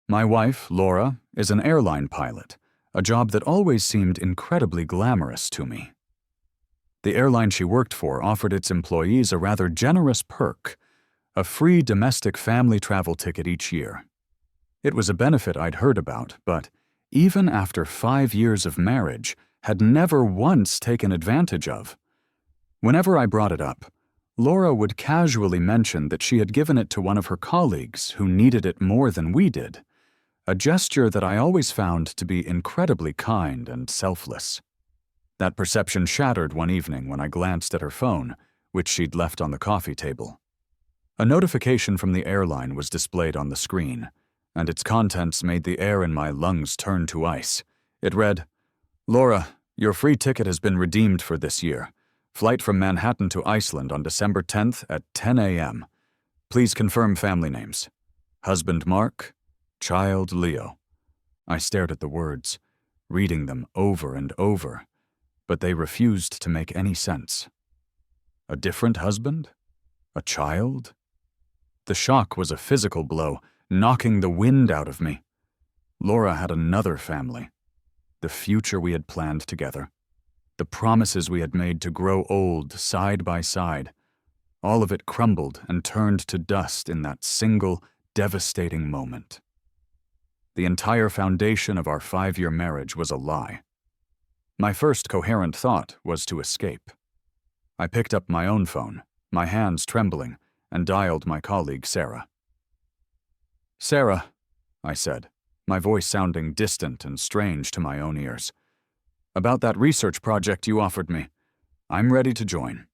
My wife, Laura, is an airline pilot, a job that always seemed incredibly glamorous to me. The airline she worked for offered its employees a rather generous perk, a free domestic family travel ticket each year. It was a benefit I'd heard about, but even after 5 years of marriage, had never once taken advantage of. Whenever I brought it up, Laura would casually mention that she had given it to one of her colleagues who needed it more than we did, a gesture that I always found to be incredibly kind and selfless. That perception shattered one evening when I glanced at her phone, which she'd left on the coffee table. A notification from the airline was displayed on the screen, and its contents made the air in my lungs turn to ice. It read, "Laura, your free ticket has been redeemed for this year. Flight from Manhattan to Iceland on December 10th at 10 a.m. Please confirm family names. Husband Mark, child Leo." I stared at the words, reading them over and over, but they refused to make any sense. A different husband? A child? The shock was a physical blow, knocking the wind out of me. Laura had another family. The future we had planned together. The promises we had made to grow old side by side. All of it crumbled and turned to dust in that single, devastating moment. The entire foundation of our 5-year marriage was a lie. My first coherent thought was to escape. I picked up my own phone, my hands trembling, and dialed my colleague, Sarah. "Sarah," I said, my voice sounding distant and strange to my own ears. "About that research project you offered me. I'm ready to join.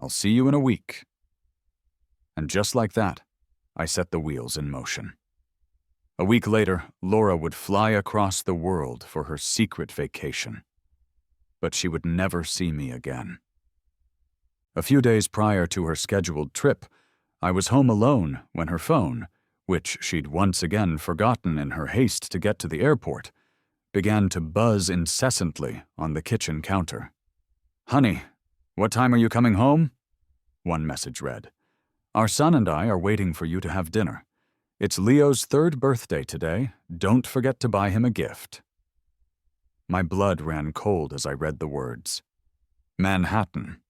I'll see you in a week." And just like that, I set the wheels in motion. A week later, Laura would fly across the world for her secret vacation. But she would never see me again. A few days prior to her scheduled trip, I was home alone when her phone, which she'd once again forgotten in her haste to get to the airport, began to buzz incessantly on the kitchen counter. "Honey, what time are you coming home?" One message read. "Our son and I are waiting for you to have dinner. It's Leo's 3rd birthday today. Don't forget to buy him a gift." My blood ran cold as I read the words. Manhattan,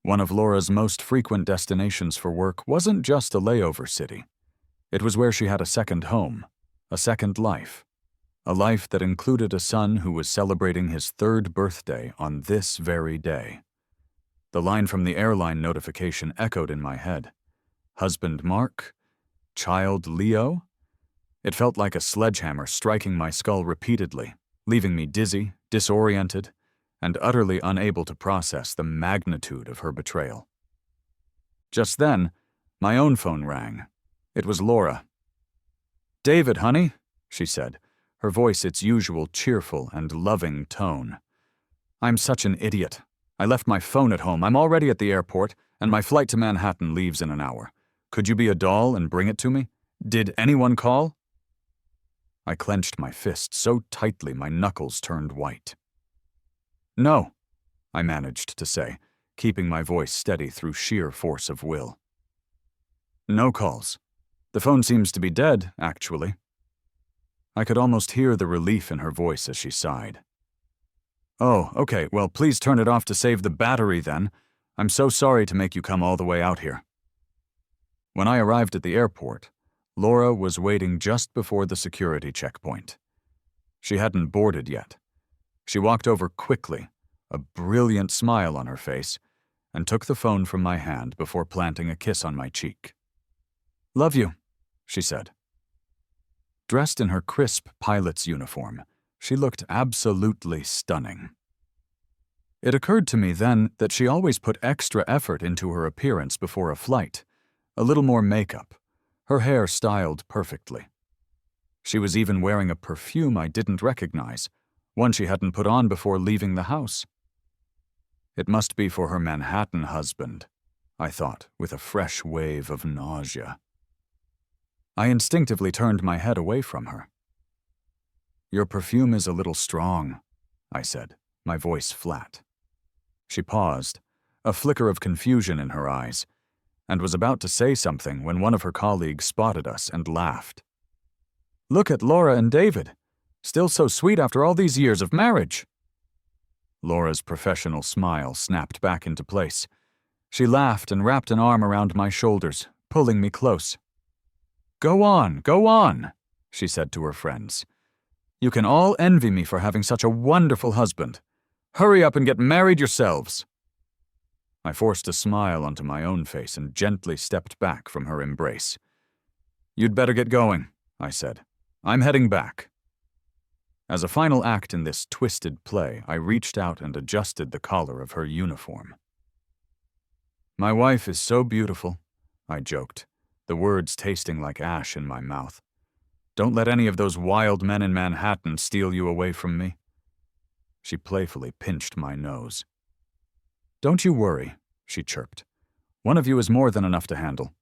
one of Laura's most frequent destinations for work, wasn't just a layover city. It was where she had a second home, a second life, a life that included a son who was celebrating his 3rd birthday on this very day. The line from the airline notification echoed in my head. Husband Mark? Child Leo? It felt like a sledgehammer striking my skull repeatedly, leaving me dizzy, disoriented, and utterly unable to process the magnitude of her betrayal. Just then, my own phone rang. It was Laura. "David, honey," she said, her voice its usual cheerful and loving tone. "I'm such an idiot. I left my phone at home. I'm already at the airport, and my flight to Manhattan leaves in an hour. Could you be a doll and bring it to me? Did anyone call?" I clenched my fist so tightly my knuckles turned white. "No," I managed to say, keeping my voice steady through sheer force of will. "No calls. The phone seems to be dead, actually." I could almost hear the relief in her voice as she sighed. "Oh, okay, well, please turn it off to save the battery then. I'm so sorry to make you come all the way out here." When I arrived at the airport, Laura was waiting just before the security checkpoint. She hadn't boarded yet. She walked over quickly, a brilliant smile on her face, and took the phone from my hand before planting a kiss on my cheek. "Love you," she said. Dressed in her crisp pilot's uniform, she looked absolutely stunning. It occurred to me then that she always put extra effort into her appearance before a flight, a little more makeup, her hair styled perfectly. She was even wearing a perfume I didn't recognize, one she hadn't put on before leaving the house. It must be for her Manhattan husband, I thought, with a fresh wave of nausea. I instinctively turned my head away from her. "Your perfume is a little strong," I said, my voice flat. She paused, a flicker of confusion in her eyes, and was about to say something when one of her colleagues spotted us and laughed. Look at Laura and David. Still so sweet after all these years of marriage." Laura's professional smile snapped back into place. She laughed and wrapped an arm around my shoulders, pulling me close. Go on," she said to her friends. "You can all envy me for having such a wonderful husband. Hurry up and get married yourselves." I forced a smile onto my own face and gently stepped back from her embrace. "You'd better get going," I said. "I'm heading back." As a final act in this twisted play, I reached out and adjusted the collar of her uniform. "My wife is so beautiful," I joked, the words tasting like ash in my mouth. "Don't let any of those wild men in Manhattan steal you away from me." She playfully pinched my nose. "Don't you worry," she chirped. "One of you is more than enough to handle."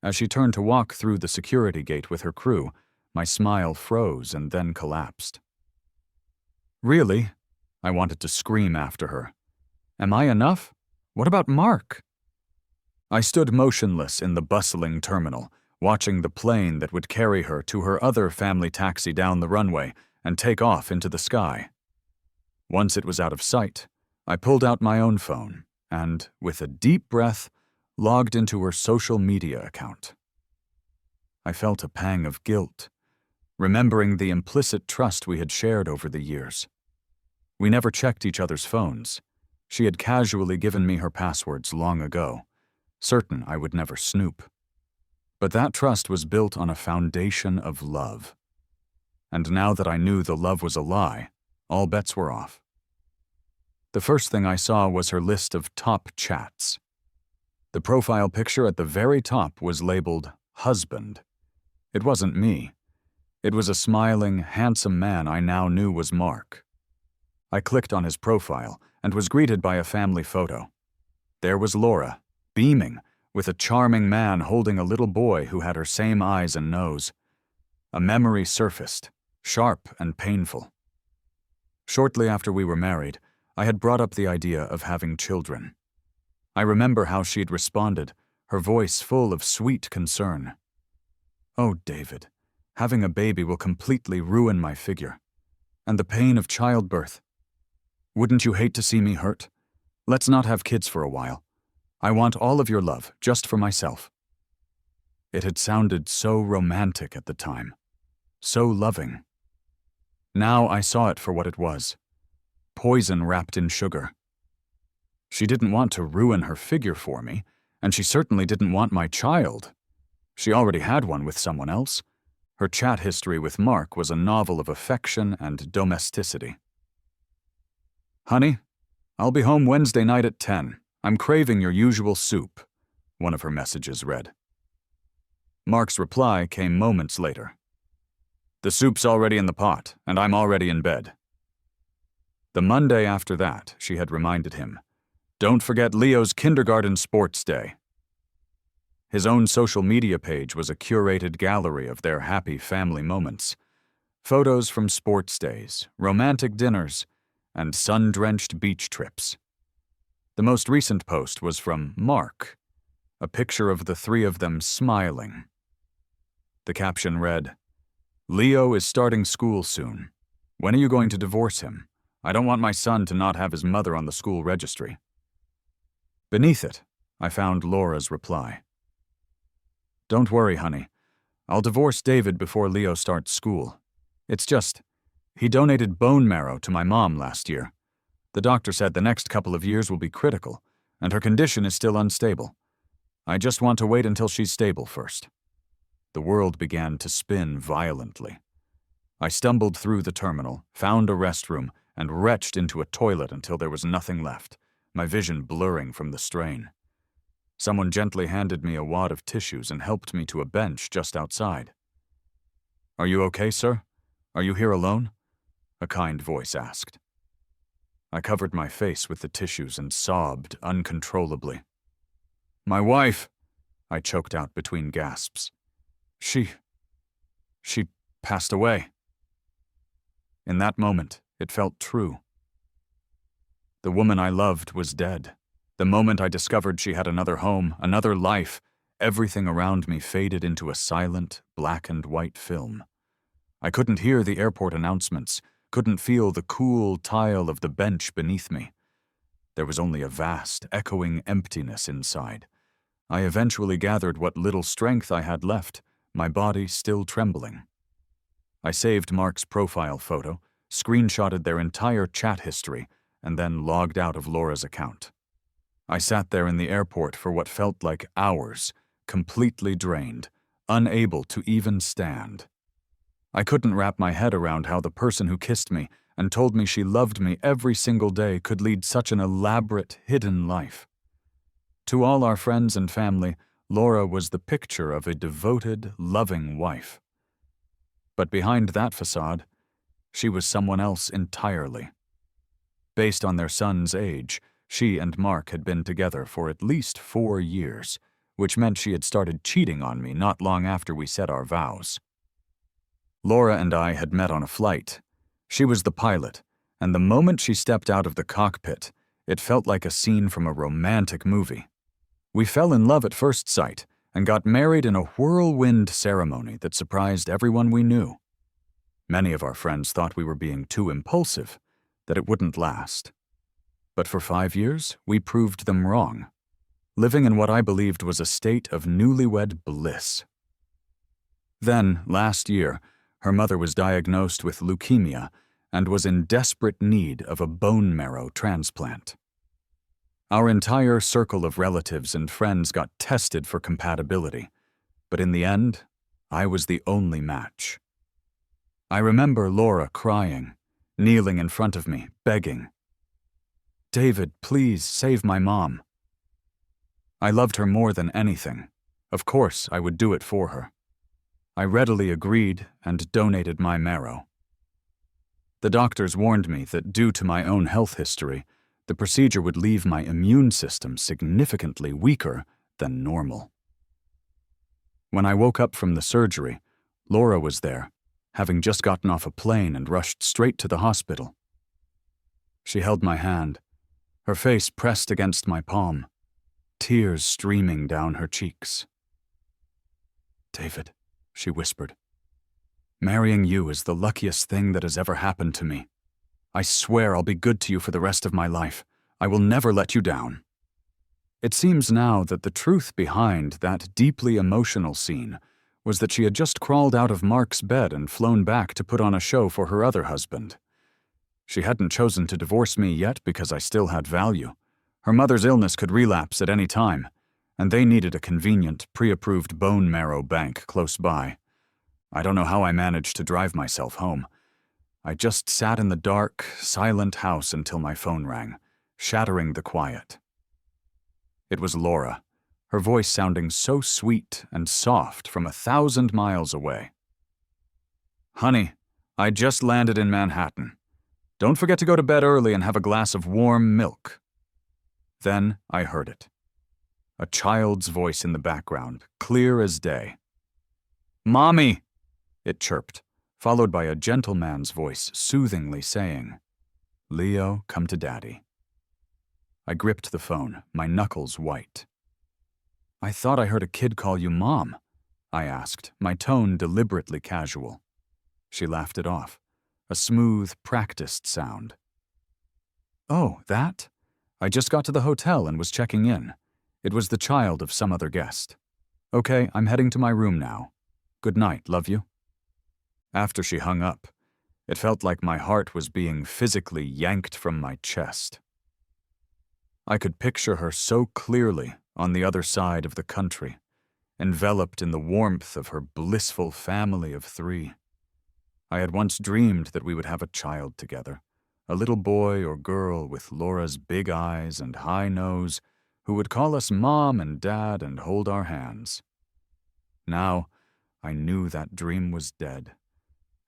As she turned to walk through the security gate with her crew, my smile froze and then collapsed. "Really?" I wanted to scream after her. "Am I enough? What about Mark?" I stood motionless in the bustling terminal, watching the plane that would carry her to her other family taxi down the runway and take off into the sky. Once it was out of sight, I pulled out my own phone and, with a deep breath, logged into her social media account. I felt a pang of guilt, remembering the implicit trust we had shared over the years. We never checked each other's phones. She had casually given me her passwords long ago, certain I would never snoop. But that trust was built on a foundation of love. And now that I knew the love was a lie, all bets were off. The first thing I saw was her list of top chats. The profile picture at the very top was labeled husband. It wasn't me. It was a smiling, handsome man I now knew was Mark. I clicked on his profile and was greeted by a family photo. There was Laura, beaming, with a charming man holding a little boy who had her same eyes and nose. A memory surfaced, sharp and painful. Shortly after we were married, I had brought up the idea of having children. I remember how she'd responded, her voice full of sweet concern. "Oh, David, having a baby will completely ruin my figure. And the pain of childbirth. Wouldn't you hate to see me hurt? Let's not have kids for a while. I want all of your love, just for myself." It had sounded so romantic at the time, so loving. Now I saw it for what it was. Poison wrapped in sugar. She didn't want to ruin her figure for me, and she certainly didn't want my child. She already had one with someone else. Her chat history with Mark was a novel of affection and domesticity. "Honey, I'll be home Wednesday night at 10. I'm craving your usual soup," one of her messages read. Mark's reply came moments later. "The soup's already in the pot, and I'm already in bed." The Monday after that, she had reminded him, "Don't forget Leo's kindergarten sports day." His own social media page was a curated gallery of their happy family moments. Photos from sports days, romantic dinners, and sun-drenched beach trips. The most recent post was from Mark, a picture of the three of them smiling. The caption read, "Leo is starting school soon. When are you going to divorce him? I don't want my son to not have his mother on the school registry." Beneath it, I found Laura's reply. "Don't worry, honey. I'll divorce David before Leo starts school. It's just, he donated bone marrow to my mom last year. The doctor said the next couple of years will be critical, and her condition is still unstable. I just want to wait until she's stable first." The world began to spin violently. I stumbled through the terminal, found a restroom, and retched into a toilet until there was nothing left, my vision blurring from the strain. Someone gently handed me a wad of tissues and helped me to a bench just outside. "Are you okay, sir? Are you here alone?" a kind voice asked. I covered my face with the tissues and sobbed uncontrollably. "My wife," I choked out between gasps. She passed away." In that moment, it felt true. The woman I loved was dead. The moment I discovered she had another home, another life, everything around me faded into a silent, black and white film. I couldn't hear the airport announcements, couldn't feel the cool tile of the bench beneath me. There was only a vast, echoing emptiness inside. I eventually gathered what little strength I had left, my body still trembling. I saved Mark's profile photo, screenshotted their entire chat history, and then logged out of Laura's account. I sat there in the airport for what felt like hours, completely drained, unable to even stand. I couldn't wrap my head around how the person who kissed me and told me she loved me every single day could lead such an elaborate, hidden life. To all our friends and family, Laura was the picture of a devoted, loving wife. But behind that facade, she was someone else entirely. Based on their son's age, she and Mark had been together for at least 4 years, which meant she had started cheating on me not long after we said our vows. Laura and I had met on a flight. She was the pilot, and the moment she stepped out of the cockpit, it felt like a scene from a romantic movie. We fell in love at first sight and got married in a whirlwind ceremony that surprised everyone we knew. Many of our friends thought we were being too impulsive, that it wouldn't last. But for 5 years, we proved them wrong, living in what I believed was a state of newlywed bliss. Then, last year, her mother was diagnosed with leukemia and was in desperate need of a bone marrow transplant. Our entire circle of relatives and friends got tested for compatibility, but in the end, I was the only match. I remember Laura crying, kneeling in front of me, begging, "David, please save my mom." I loved her more than anything. Of course, I would do it for her. I readily agreed and donated my marrow. The doctors warned me that due to my own health history, the procedure would leave my immune system significantly weaker than normal. When I woke up from the surgery, Laura was there, having just gotten off a plane and rushed straight to the hospital. She held my hand, her face pressed against my palm, tears streaming down her cheeks. "David," she whispered, "marrying you is the luckiest thing that has ever happened to me. I swear I'll be good to you for the rest of my life. I will never let you down." It seems now that the truth behind that deeply emotional scene was that she had just crawled out of Mark's bed and flown back to put on a show for her other husband. She hadn't chosen to divorce me yet because I still had value. Her mother's illness could relapse at any time, and they needed a convenient, pre-approved bone marrow bank close by. I don't know how I managed to drive myself home. I just sat in the dark, silent house until my phone rang, shattering the quiet. It was Laura, her voice sounding so sweet and soft from 1,000 miles away. "Honey, I just landed in Manhattan. Don't forget to go to bed early and have a glass of warm milk." Then I heard it. A child's voice in the background, clear as day. "Mommy!" it chirped, followed by a gentleman's voice soothingly saying, "Leo, come to Daddy." I gripped the phone, my knuckles white. "I thought I heard a kid call you Mom," I asked, my tone deliberately casual. She laughed it off, a smooth, practiced sound. "Oh, that? I just got to the hotel and was checking in. It was the child of some other guest. Okay, I'm heading to my room now. Good night, love you." After she hung up, it felt like my heart was being physically yanked from my chest. I could picture her so clearly on the other side of the country, enveloped in the warmth of her blissful family of 3. I had once dreamed that we would have a child together, a little boy or girl with Laura's big eyes and high nose, who would call us Mom and Dad and hold our hands. Now, I knew that dream was dead,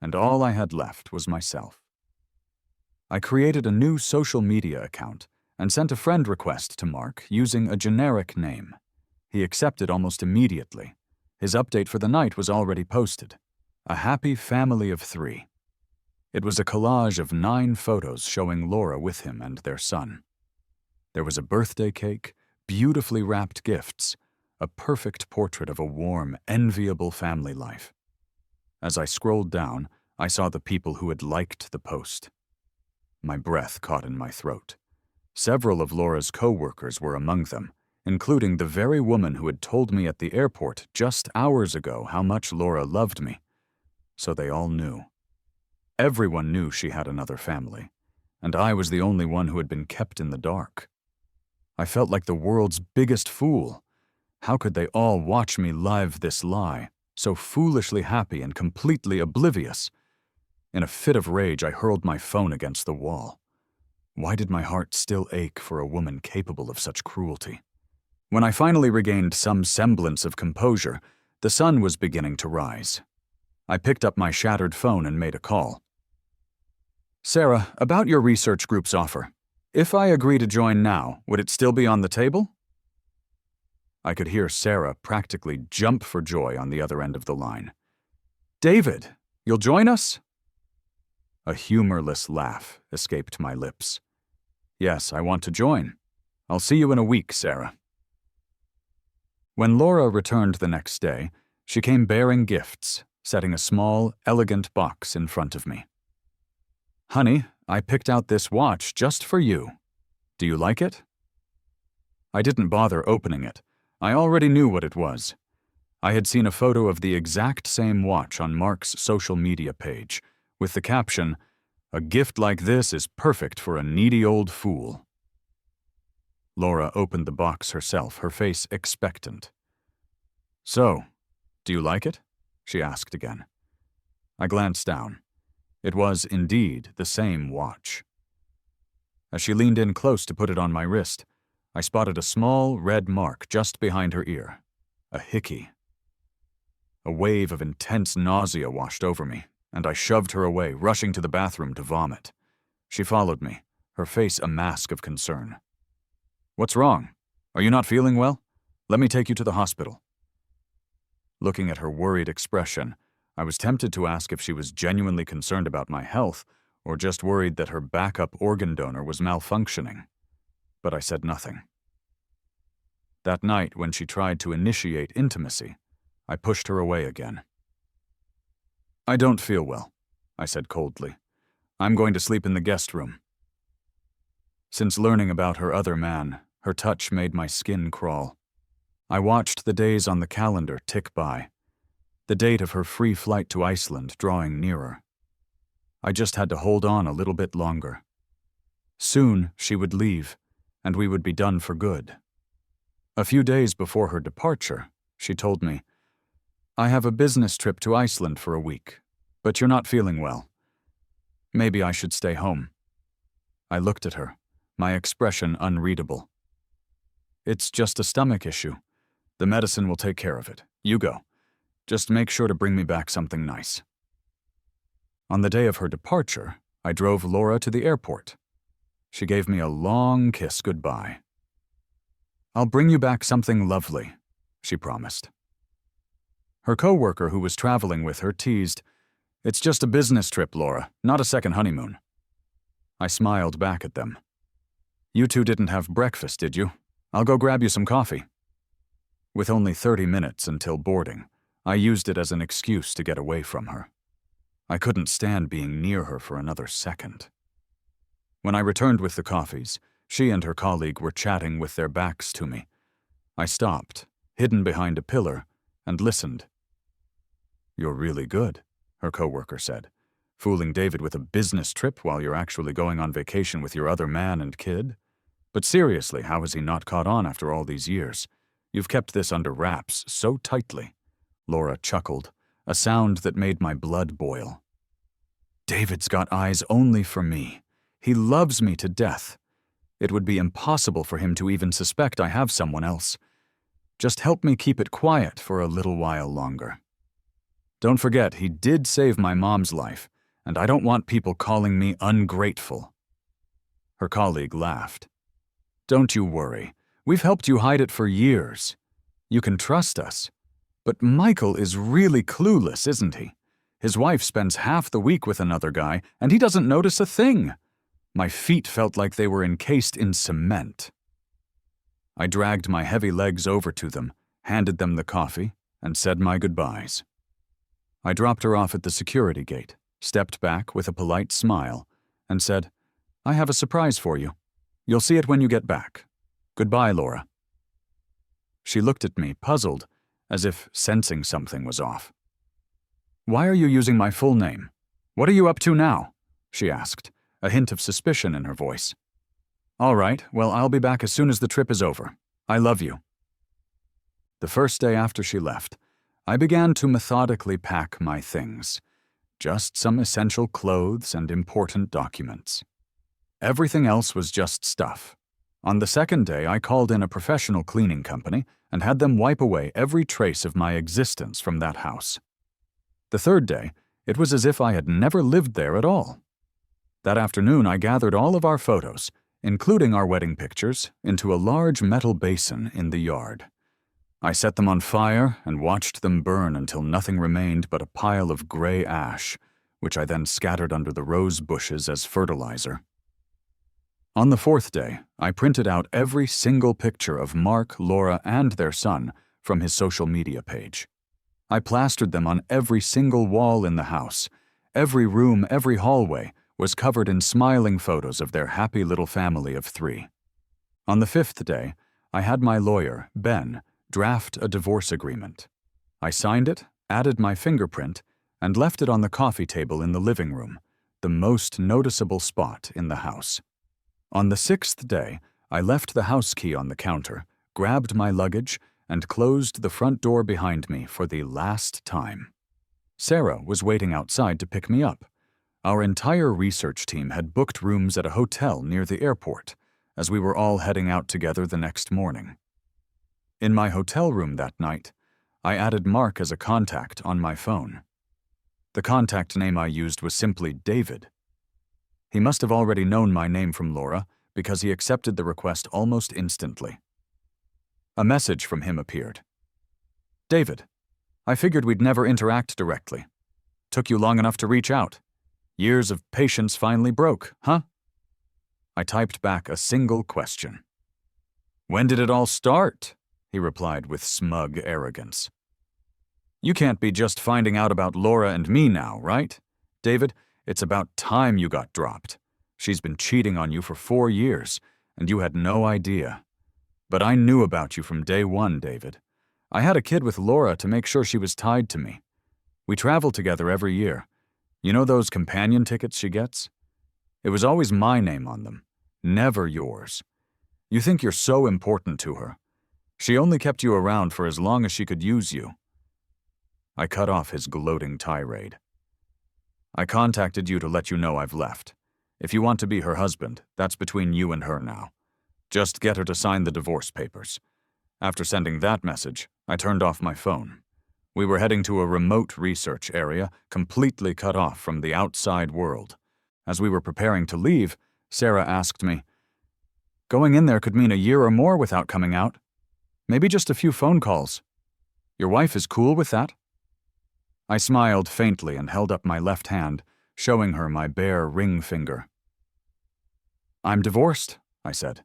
and all I had left was myself. I created a new social media account and sent a friend request to Mark using a generic name. He accepted almost immediately. His update for the night was already posted. A happy family of 3. It was a collage of 9 photos showing Laura with him and their son. There was a birthday cake, beautifully wrapped gifts, a perfect portrait of a warm, enviable family life. As I scrolled down, I saw the people who had liked the post. My breath caught in my throat. Several of Laura's co-workers were among them, including the very woman who had told me at the airport just hours ago how much Laura loved me. So they all knew. Everyone knew she had another family, and I was the only one who had been kept in the dark. I felt like the world's biggest fool. How could they all watch me live this lie, so foolishly happy and completely oblivious? In a fit of rage, I hurled my phone against the wall. Why did my heart still ache for a woman capable of such cruelty? When I finally regained some semblance of composure, the sun was beginning to rise. I picked up my shattered phone and made a call. "Sarah, about your research group's offer. If I agree to join now, would it still be on the table?" I could hear Sarah practically jump for joy on the other end of the line. "David, you'll join us?" A humorless laugh escaped my lips. "Yes, I want to join. I'll see you in a week, Sarah." When Laura returned the next day, she came bearing gifts, setting a small, elegant box in front of me. "Honey, I picked out this watch just for you. Do you like it?" I didn't bother opening it. I already knew what it was. I had seen a photo of the exact same watch on Mark's social media page, with the caption, "A gift like this is perfect for a needy old fool." Laura opened the box herself, her face expectant. "So, do you like it?" she asked again. I glanced down. It was indeed the same watch. As she leaned in close to put it on my wrist, I spotted a small red mark just behind her ear, a hickey. A wave of intense nausea washed over me, and I shoved her away, rushing to the bathroom to vomit. She followed me, her face a mask of concern. "What's wrong? Are you not feeling well? Let me take you to the hospital." Looking at her worried expression, I was tempted to ask if she was genuinely concerned about my health or just worried that her backup organ donor was malfunctioning. But I said nothing. That night, when she tried to initiate intimacy, I pushed her away again. "I don't feel well," I said coldly. "I'm going to sleep in the guest room." Since learning about her other man, her touch made my skin crawl. I watched the days on the calendar tick by, the date of her free flight to Iceland drawing nearer. I just had to hold on a little bit longer. Soon she would leave, and we would be done for good. A few days before her departure, she told me, "I have a business trip to Iceland for a week, but you're not feeling well. Maybe I should stay home." I looked at her, my expression unreadable. "It's just a stomach issue. The medicine will take care of it. You go. Just make sure to bring me back something nice." On the day of her departure, I drove Laura to the airport. She gave me a long kiss goodbye. "I'll bring you back something lovely," she promised. Her co-worker who was traveling with her teased, "It's just a business trip, Laura, not a second honeymoon." I smiled back at them. "You two didn't have breakfast, did you? I'll go grab you some coffee." With only 30 minutes until boarding, I used it as an excuse to get away from her. I couldn't stand being near her for another second. When I returned with the coffees, she and her colleague were chatting with their backs to me. I stopped, hidden behind a pillar, and listened. "You're really good," her coworker said. "Fooling David with a business trip while you're actually going on vacation with your other man and kid? But seriously, how has he not caught on after all these years? You've kept this under wraps so tightly." Laura chuckled, a sound that made my blood boil. "David's got eyes only for me. He loves me to death. It would be impossible for him to even suspect I have someone else. Just help me keep it quiet for a little while longer. Don't forget, he did save my mom's life, and I don't want people calling me ungrateful." Her colleague laughed. "Don't you worry. We've helped you hide it for years. You can trust us. But Michael is really clueless, isn't he? His wife spends half the week with another guy, and he doesn't notice a thing. My feet felt like they were encased in cement." I dragged my heavy legs over to them, handed them the coffee, and said my goodbyes. I dropped her off at the security gate, stepped back with a polite smile, and said, "I have a surprise for you. You'll see it when you get back. Goodbye, Laura." She looked at me, puzzled, as if sensing something was off. "Why are you using my full name? What are you up to now?" she asked, a hint of suspicion in her voice. "All right, well, I'll be back as soon as the trip is over. I love you." The first day after she left, I began to methodically pack my things. Just some essential clothes and important documents. Everything else was just stuff. On the second day, I called in a professional cleaning company and had them wipe away every trace of my existence from that house. The third day, it was as if I had never lived there at all. That afternoon, I gathered all of our photos, including our wedding pictures, into a large metal basin in the yard. I set them on fire and watched them burn until nothing remained but a pile of gray ash, which I then scattered under the rose bushes as fertilizer. On the fourth day, I printed out every single picture of Mark, Laura, and their son from his social media page. I plastered them on every single wall in the house. Every room, every hallway was covered in smiling photos of their happy little family of 3. On the fifth day, I had my lawyer, Ben, draft a divorce agreement. I signed it, added my fingerprint, and left it on the coffee table in the living room, the most noticeable spot in the house. On the sixth day, I left the house key on the counter, grabbed my luggage, and closed the front door behind me for the last time. Sarah was waiting outside to pick me up. Our entire research team had booked rooms at a hotel near the airport, as we were all heading out together the next morning. In my hotel room that night, I added Mark as a contact on my phone. The contact name I used was simply David. He must have already known my name from Laura because he accepted the request almost instantly. A message from him appeared. "David, I figured we'd never interact directly. Took you long enough to reach out. Years of patience finally broke, huh?" I typed back a single question. "When did it all start?" he replied with smug arrogance. "You can't be just finding out about Laura and me now, right? David, it's about time you got dropped. She's been cheating on you for 4 years, and you had no idea. But I knew about you from day one, David. I had a kid with Laura to make sure she was tied to me. We travel together every year. You know those companion tickets she gets? It was always my name on them, never yours. You think you're so important to her. She only kept you around for as long as she could use you." I cut off his gloating tirade. "I contacted you to let you know I've left. If you want to be her husband, that's between you and her now. Just get her to sign the divorce papers." After sending that message, I turned off my phone. We were heading to a remote research area, completely cut off from the outside world. As we were preparing to leave, Sarah asked me, "Going in there could mean a year or more without coming out. Maybe just a few phone calls. Your wife is cool with that?" I smiled faintly and held up my left hand, showing her my bare ring finger. "I'm divorced," I said.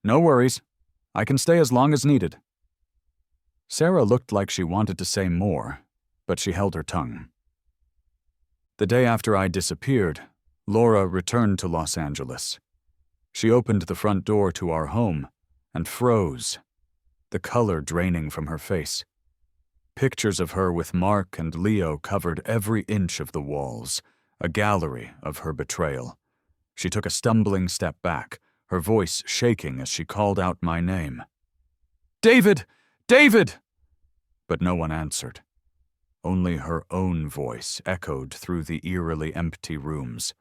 "No worries. I can stay as long as needed." Sarah looked like she wanted to say more, but she held her tongue. The day after I disappeared, Laura returned to Los Angeles. She opened the front door to our home and froze, the color draining from her face. Pictures of her with Mark and Leo covered every inch of the walls, a gallery of her betrayal. She took a stumbling step back, her voice shaking as she called out my name. "David! David!" But no one answered. Only her own voice echoed through the eerily empty rooms.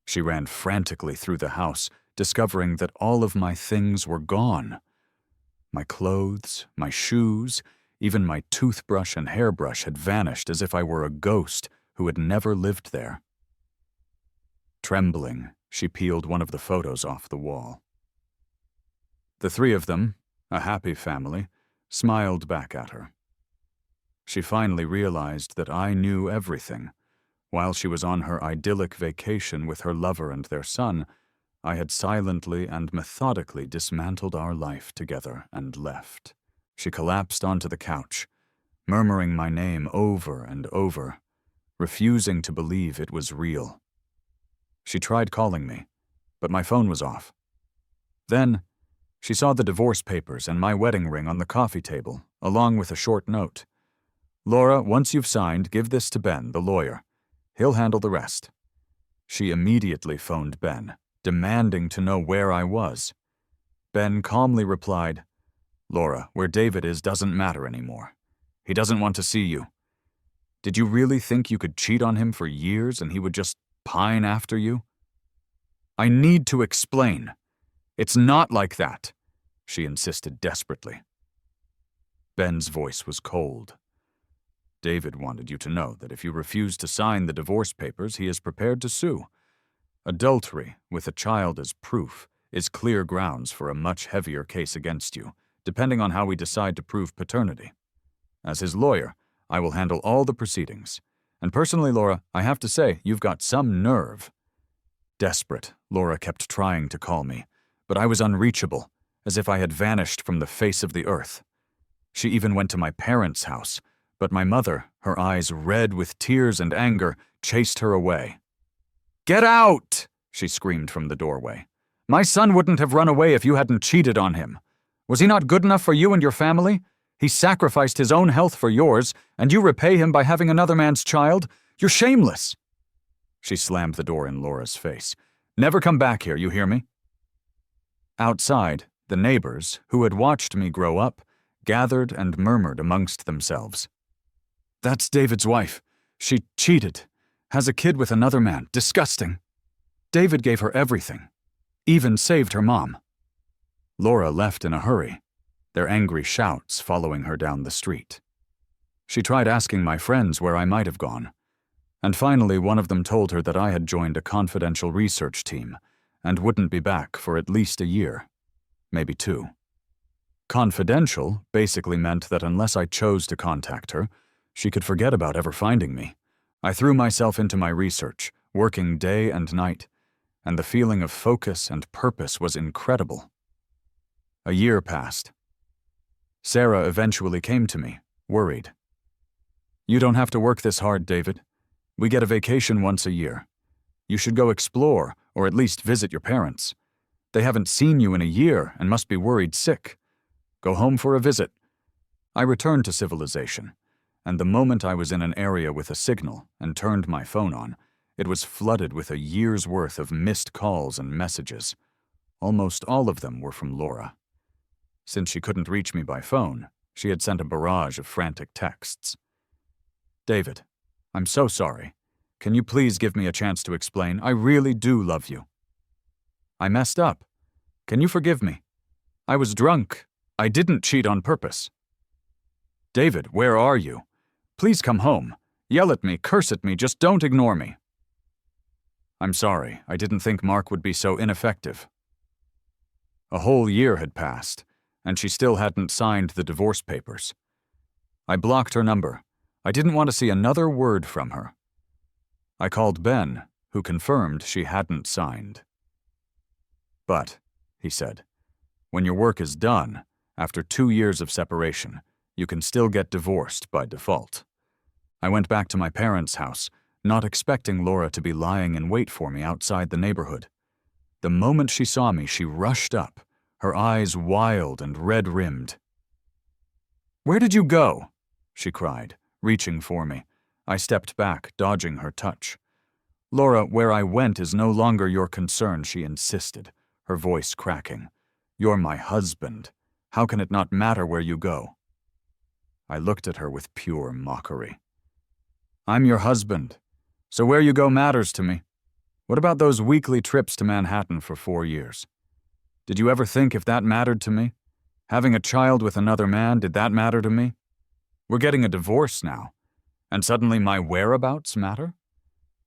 She ran frantically through the house, discovering that all of my things were gone. My clothes, my shoes, even my toothbrush and hairbrush had vanished as if I were a ghost who had never lived there. Trembling, she peeled one of the photos off the wall. The 3 of them, a happy family, smiled back at her. She finally realized that I knew everything. While she was on her idyllic vacation with her lover and their son, I had silently and methodically dismantled our life together and left. She collapsed onto the couch, murmuring my name over and over, refusing to believe it was real. She tried calling me, but my phone was off. Then, she saw the divorce papers and my wedding ring on the coffee table, along with a short note. "Laura, once you've signed, give this to Ben, the lawyer. He'll handle the rest." She immediately phoned Ben, demanding to know where I was. Ben calmly replied, "Laura, where David is doesn't matter anymore. He doesn't want to see you. Did you really think you could cheat on him for years and he would just pine after you?" "I need to explain. It's not like that," she insisted desperately. Ben's voice was cold. "David wanted you to know that if you refuse to sign the divorce papers, he is prepared to sue. Adultery, with a child as proof, is clear grounds for a much heavier case against you, depending on how we decide to prove paternity. As his lawyer, I will handle all the proceedings. And personally, Laura, I have to say, you've got some nerve." Desperate, Laura kept trying to call me, but I was unreachable, as if I had vanished from the face of the earth. She even went to my parents' house, but my mother, her eyes red with tears and anger, chased her away. "Get out!" she screamed from the doorway. "My son wouldn't have run away if you hadn't cheated on him. Was he not good enough for you and your family? He sacrificed his own health for yours, and you repay him by having another man's child? You're shameless!" She slammed the door in Laura's face. "Never come back here, you hear me?" Outside, the neighbors, who had watched me grow up, gathered and murmured amongst themselves. "That's David's wife. She cheated. Has a kid with another man. Disgusting. David gave her everything. Even saved her mom." Laura left in a hurry, their angry shouts following her down the street. She tried asking my friends where I might have gone, and finally one of them told her that I had joined a confidential research team and wouldn't be back for at least a year, maybe 2. Confidential basically meant that unless I chose to contact her, she could forget about ever finding me. I threw myself into my research, working day and night, and the feeling of focus and purpose was incredible. A year passed. Sarah eventually came to me, worried. "You don't have to work this hard, David. We get a vacation once a year. You should go explore, or at least visit your parents. They haven't seen you in a year and must be worried sick. Go home for a visit." I returned to civilization, and the moment I was in an area with a signal and turned my phone on, it was flooded with a year's worth of missed calls and messages. Almost all of them were from Laura. Since she couldn't reach me by phone, she had sent a barrage of frantic texts. "David, I'm so sorry. Can you please give me a chance to explain? I really do love you. I messed up. Can you forgive me? I was drunk. I didn't cheat on purpose. David, where are you? Please come home. Yell at me, curse at me, just don't ignore me. I'm sorry, I didn't think Mark would be so ineffective." A whole year had passed, and she still hadn't signed the divorce papers. I blocked her number. I didn't want to see another word from her. I called Ben, who confirmed she hadn't signed. "But," he said, "when your work is done, after 2 years of separation, you can still get divorced by default." I went back to my parents' house, not expecting Laura to be lying in wait for me outside the neighborhood. The moment she saw me, she rushed up, her eyes wild and red-rimmed. "Where did you go?" she cried, reaching for me. I stepped back, dodging her touch. "Laura, where I went is no longer your concern," she insisted, her voice cracking. "You're my husband. How can it not matter where you go?" I looked at her with pure mockery. "I'm your husband, so where you go matters to me. What about those weekly trips to Manhattan for 4 years? Did you ever think if that mattered to me? Having a child with another man, did that matter to me? We're getting a divorce now, and suddenly my whereabouts matter?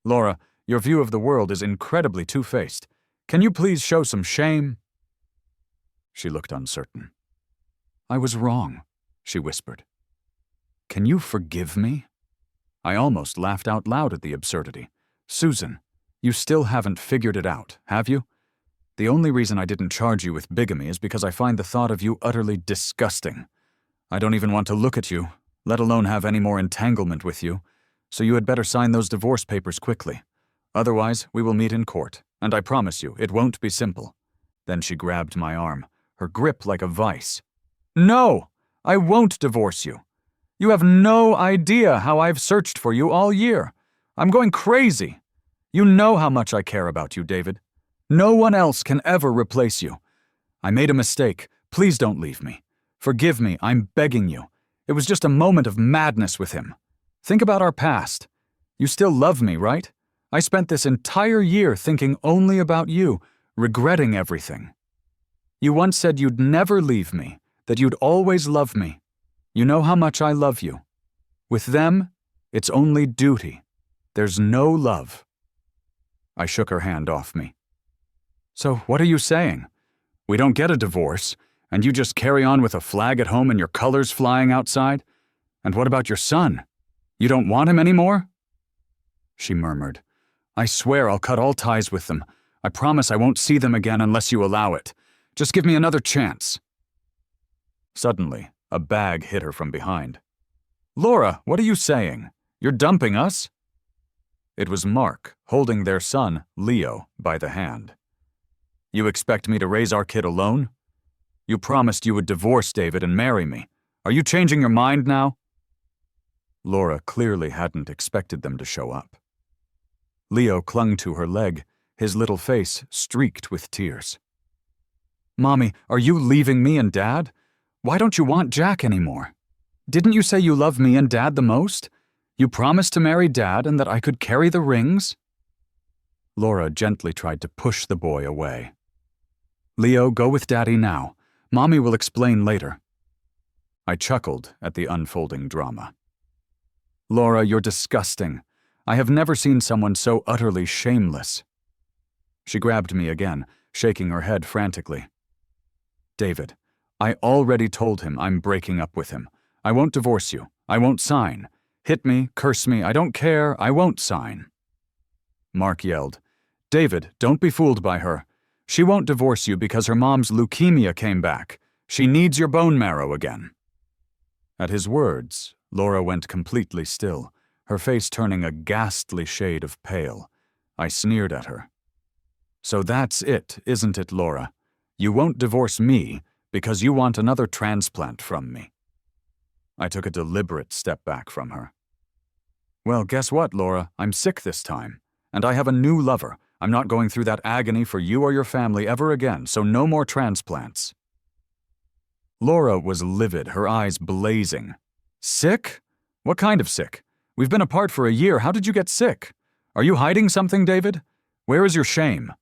Laura, your view of the world is incredibly two-faced. Can you please show some shame?" She looked uncertain. "I was wrong," she whispered. "Can you forgive me?" I almost laughed out loud at the absurdity. "Susan, you still haven't figured it out, have you? The only reason I didn't charge you with bigamy is because I find the thought of you utterly disgusting. I don't even want to look at you, let alone have any more entanglement with you, so you had better sign those divorce papers quickly. Otherwise, we will meet in court, and I promise you, it won't be simple." Then she grabbed my arm, her grip like a vice. "No! I won't divorce you. You have no idea how I've searched for you all year. I'm going crazy. You know how much I care about you, David. No one else can ever replace you. I made a mistake. Please don't leave me. Forgive me, I'm begging you. It was just a moment of madness with him. Think about our past. You still love me, right? I spent this entire year thinking only about you, regretting everything. You once said you'd never leave me, that you'd always love me. You know how much I love you. With them, it's only duty. There's no love." I shook her hand off me. "So what are you saying? We don't get a divorce, and you just carry on with a flag at home and your colors flying outside? And what about your son? You don't want him anymore?" She murmured, "I swear I'll cut all ties with them. I promise I won't see them again unless you allow it. Just give me another chance." Suddenly, a bag hit her from behind. "Laura, what are you saying? You're dumping us?" It was Mark, holding their son, Leo, by the hand. "You expect me to raise our kid alone? You promised you would divorce David and marry me. Are you changing your mind now?" Laura clearly hadn't expected them to show up. Leo clung to her leg, his little face streaked with tears. "Mommy, are you leaving me and Dad? Why don't you want Jack anymore? Didn't you say you love me and Dad the most? You promised to marry Dad and that I could carry the rings?" Laura gently tried to push the boy away. "Leo, go with Daddy now. Mommy will explain later." I chuckled at the unfolding drama. "Laura, you're disgusting. I have never seen someone so utterly shameless." She grabbed me again, shaking her head frantically. "David, I already told him I'm breaking up with him. I won't divorce you. I won't sign. Hit me, curse me, I don't care. I won't sign." Mark yelled, "David, don't be fooled by her. She won't divorce you because her mom's leukemia came back. She needs your bone marrow again." At his words, Laura went completely still, her face turning a ghastly shade of pale. I sneered at her. "So that's it, isn't it, Laura? You won't divorce me because you want another transplant from me." I took a deliberate step back from her. "Well, guess what, Laura? I'm sick this time. And I have a new lover. I'm not going through that agony for you or your family ever again, so no more transplants." Laura was livid, her eyes blazing. "Sick? What kind of sick? We've been apart for a year. How did you get sick? Are you hiding something, David? Where is your shame?"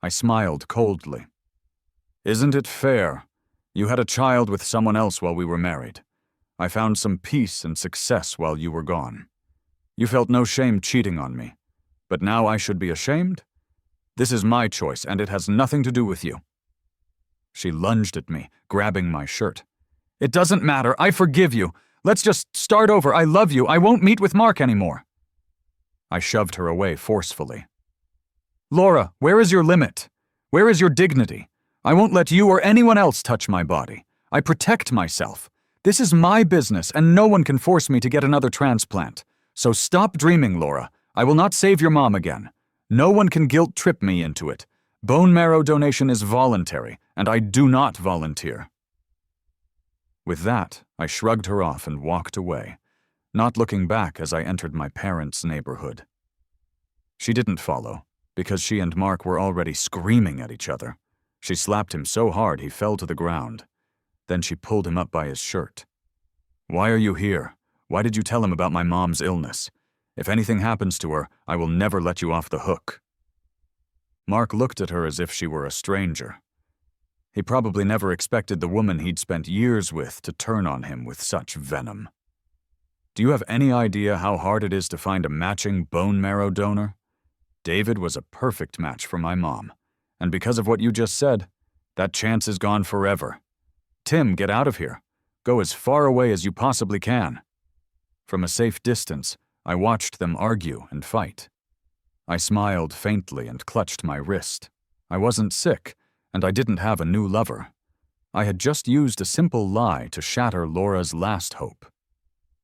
I smiled coldly. "Isn't it fair? You had a child with someone else while we were married. I found some peace and success while you were gone. You felt no shame cheating on me. But now I should be ashamed? This is my choice, and it has nothing to do with you." She lunged at me, grabbing my shirt. "It doesn't matter. I forgive you. Let's just start over. I love you. I won't meet with Mark anymore." I shoved her away forcefully. "Laura, where is your limit? Where is your dignity? I won't let you or anyone else touch my body. I protect myself. This is my business, and no one can force me to get another transplant. So stop dreaming, Laura. I will not save your mom again. No one can guilt-trip me into it. Bone marrow donation is voluntary, and I do not volunteer." With that, I shrugged her off and walked away, not looking back as I entered my parents' neighborhood. She didn't follow, because she and Mark were already screaming at each other. She slapped him so hard he fell to the ground. Then she pulled him up by his shirt. "Why are you here? Why did you tell him about my mom's illness? If anything happens to her, I will never let you off the hook." Mark looked at her as if she were a stranger. He probably never expected the woman he'd spent years with to turn on him with such venom. "Do you have any idea how hard it is to find a matching bone marrow donor? David was a perfect match for my mom, and because of what you just said, that chance is gone forever. Tim, get out of here. Go as far away as you possibly can." From a safe distance, I watched them argue and fight. I smiled faintly and clutched my wrist. I wasn't sick, and I didn't have a new lover. I had just used a simple lie to shatter Laura's last hope.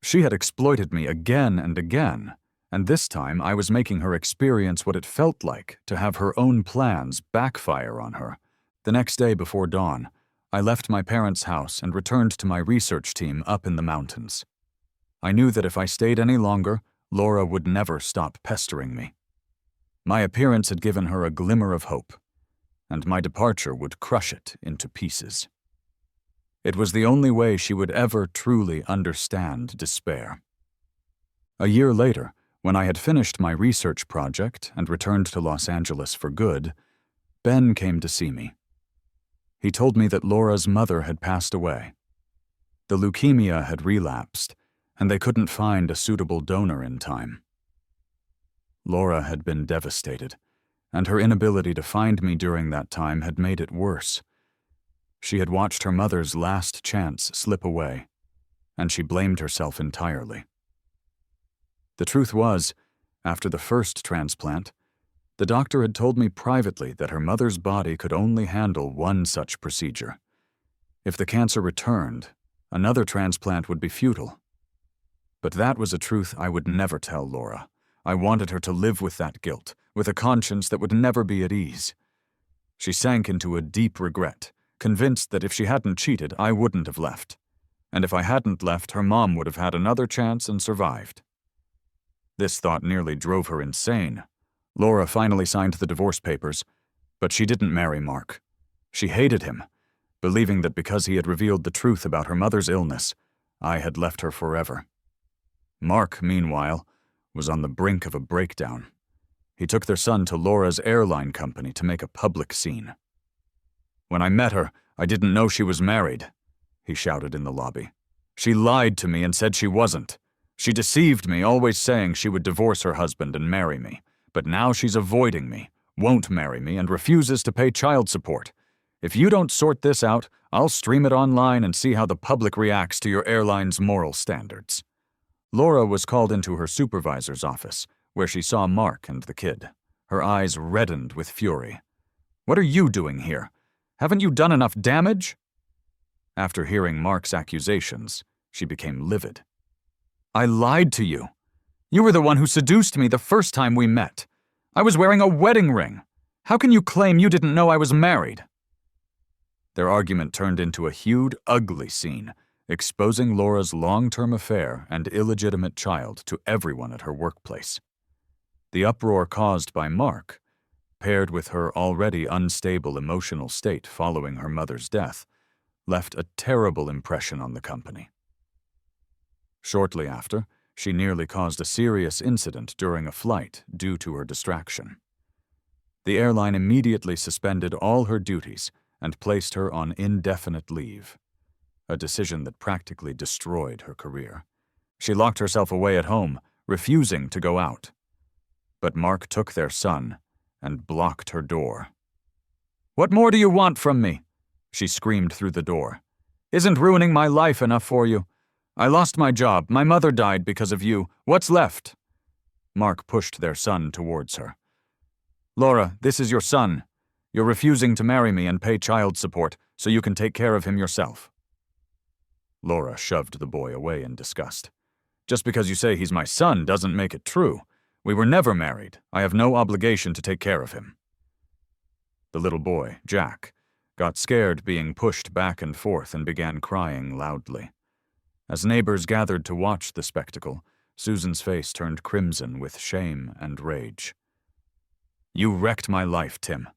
She had exploited me again and again, and this time I was making her experience what it felt like to have her own plans backfire on her. The next day before dawn, I left my parents' house and returned to my research team up in the mountains. I knew that if I stayed any longer, Laura would never stop pestering me. My appearance had given her a glimmer of hope, and my departure would crush it into pieces. It was the only way she would ever truly understand despair. A year later, when I had finished my research project and returned to Los Angeles for good, Ben came to see me. He told me that Laura's mother had passed away. The leukemia had relapsed, and they couldn't find a suitable donor in time. Laura had been devastated, and her inability to find me during that time had made it worse. She had watched her mother's last chance slip away, and she blamed herself entirely. The truth was, after the first transplant, the doctor had told me privately that her mother's body could only handle one such procedure. If the cancer returned, another transplant would be futile. But that was a truth I would never tell Laura. I wanted her to live with that guilt, with a conscience that would never be at ease. She sank into a deep regret, convinced that if she hadn't cheated, I wouldn't have left. And if I hadn't left, her mom would have had another chance and survived. This thought nearly drove her insane. Laura finally signed the divorce papers, but she didn't marry Mark. She hated him, believing that because he had revealed the truth about her mother's illness, I had left her forever. Mark, meanwhile, was on the brink of a breakdown. He took their son to Laura's airline company to make a public scene. "When I met her, I didn't know she was married," he shouted in the lobby. "She lied to me and said she wasn't. She deceived me, always saying she would divorce her husband and marry me. But now she's avoiding me, won't marry me, and refuses to pay child support. If you don't sort this out, I'll stream it online and see how the public reacts to your airline's moral standards." Laura was called into her supervisor's office, where she saw Mark and the kid. Her eyes reddened with fury. "What are you doing here? Haven't you done enough damage?" After hearing Mark's accusations, she became livid. "I lied to you. You were the one who seduced me the first time we met. I was wearing a wedding ring. How can you claim you didn't know I was married?" Their argument turned into a huge, ugly scene, exposing Laura's long-term affair and illegitimate child to everyone at her workplace. The uproar caused by Mark, paired with her already unstable emotional state following her mother's death, left a terrible impression on the company. Shortly after, she nearly caused a serious incident during a flight due to her distraction. The airline immediately suspended all her duties and placed her on indefinite leave, a decision that practically destroyed her career. She locked herself away at home, refusing to go out. But Mark took their son and blocked her door. "What more do you want from me?" she screamed through the door. "Isn't ruining my life enough for you? I lost my job. My mother died because of you. What's left?" Mark pushed their son towards her. "Laura, this is your son. You're refusing to marry me and pay child support so you can take care of him yourself." Laura shoved the boy away in disgust. "Just because you say he's my son doesn't make it true. We were never married. I have no obligation to take care of him." The little boy, Jack, got scared being pushed back and forth and began crying loudly. As neighbors gathered to watch the spectacle, Susan's face turned crimson with shame and rage. "You wrecked my life, Tim.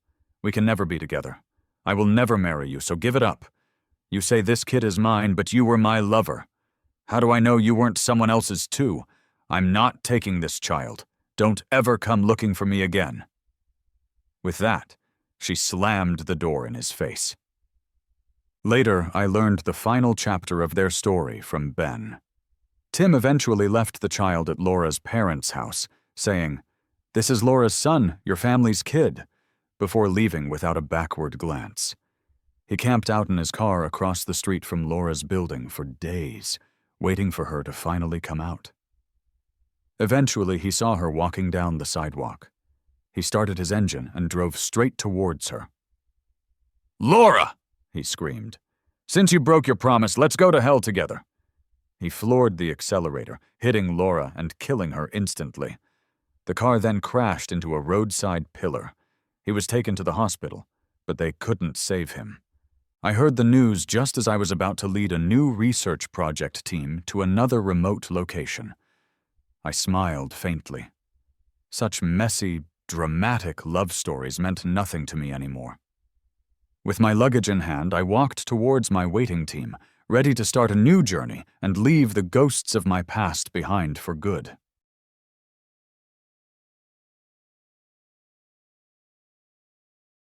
We can never be together. I will never marry you, so give it up. You say this kid is mine, but you were my lover. How do I know you weren't someone else's too? I'm not taking this child. Don't ever come looking for me again." With that, she slammed the door in his face. Later, I learned the final chapter of their story from Ben. Tim eventually left the child at Laura's parents' house, saying, "This is Laura's son, your family's kid," before leaving without a backward glance. He camped out in his car across the street from Laura's building for days, waiting for her to finally come out. Eventually, he saw her walking down the sidewalk. He started his engine and drove straight towards her. "Laura!" he screamed. Since you broke your promise, let's go to hell together." He floored the accelerator, hitting Laura and killing her instantly. The car then crashed into a roadside pillar. He was taken to the hospital, but they couldn't save him. I heard the news just as I was about to lead a new research project team to another remote location. I smiled faintly. Such messy, dramatic love stories meant nothing to me anymore. With my luggage in hand, I walked towards my waiting team, ready to start a new journey and leave the ghosts of my past behind for good.